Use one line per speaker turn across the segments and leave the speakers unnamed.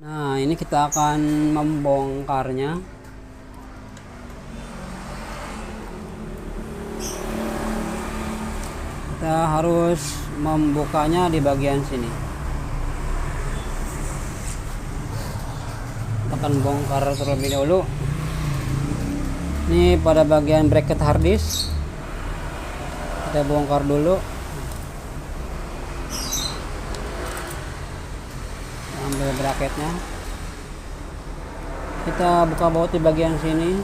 Nah, ini kita akan membongkarnya. Kita harus membukanya di bagian sini. Kita akan bongkar terlebih dahulu. Ini pada bagian bracket hard disk. Kita bongkar dulu. Ambil bracketnya, kita buka baut di bagian sini,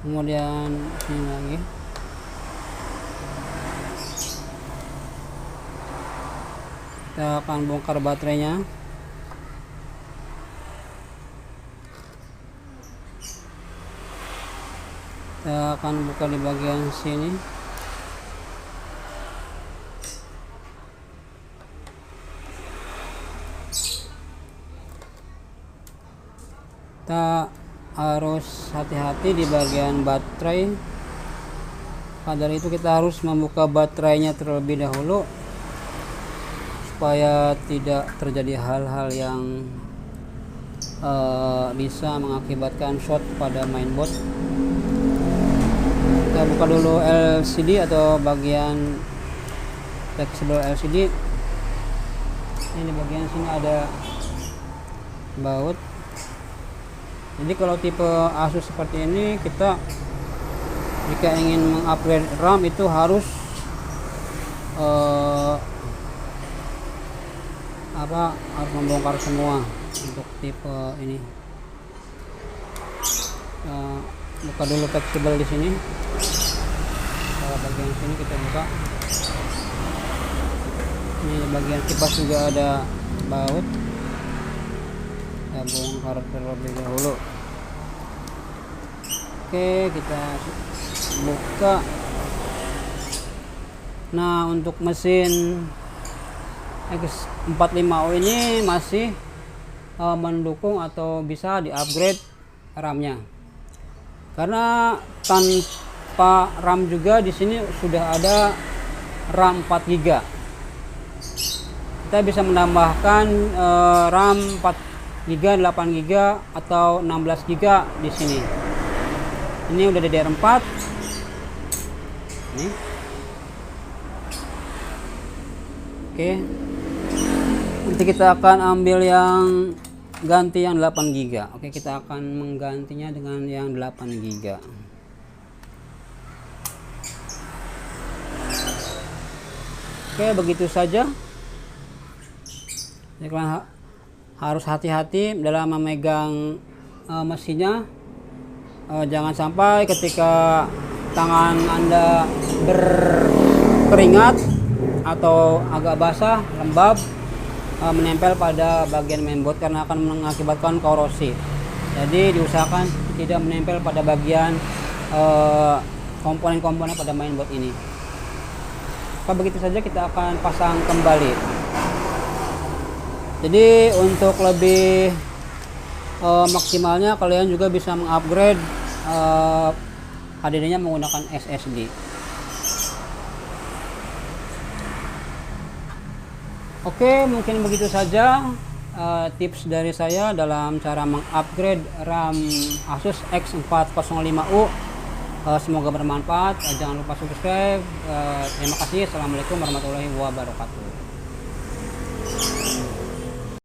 kemudian sini lagi. Kita akan bongkar baterainya. Kita akan buka di bagian sini. Kita harus hati-hati di bagian baterai. Maka dari itu kita harus membuka baterainya terlebih dahulu supaya tidak terjadi hal-hal yang bisa mengakibatkan short pada mainboard. Kita buka dulu LCD atau bagian fleksibel LCD. Ini di bagian sini ada baut. Jadi kalau tipe Asus seperti ini, kita jika ingin mengupgrade RAM itu harus harus membongkar semua untuk tipe ini. Buka dulu fleksibel di sini. Bagian sini kita buka. Ini bagian kipas juga ada baut. Kita bongkar terlebih dahulu. Oke, kita buka. Nah, untuk mesin X45O ini masih mendukung atau bisa di-upgrade RAM-nya. Karena tanpa RAM juga di sini sudah ada RAM 4 GB. Kita bisa menambahkan RAM 4 GB, 8 GB atau 16 GB di sini. Ini udah DDR4. Ini. Oke. Nanti kita akan ambil yang ganti yang 8 GB. Oke, kita akan menggantinya dengan yang 8 GB. Oke, begitu saja. Jadi kalian harus hati-hati dalam memegang mesinnya. Jangan sampai ketika tangan Anda berkeringat atau agak basah, lembab, menempel pada bagian mainboard karena akan mengakibatkan korosi. Jadi diusahakan tidak menempel pada bagian komponen-komponen pada mainboard ini. Begitu saja kita akan pasang kembali. Jadi untuk lebih maksimalnya kalian juga bisa mengupgrade HDD-nya menggunakan SSD. Oke, mungkin begitu saja tips dari saya dalam cara mengupgrade RAM Asus X405U. Semoga bermanfaat. Jangan lupa subscribe. Terima kasih. Assalamualaikum warahmatullahi wabarakatuh.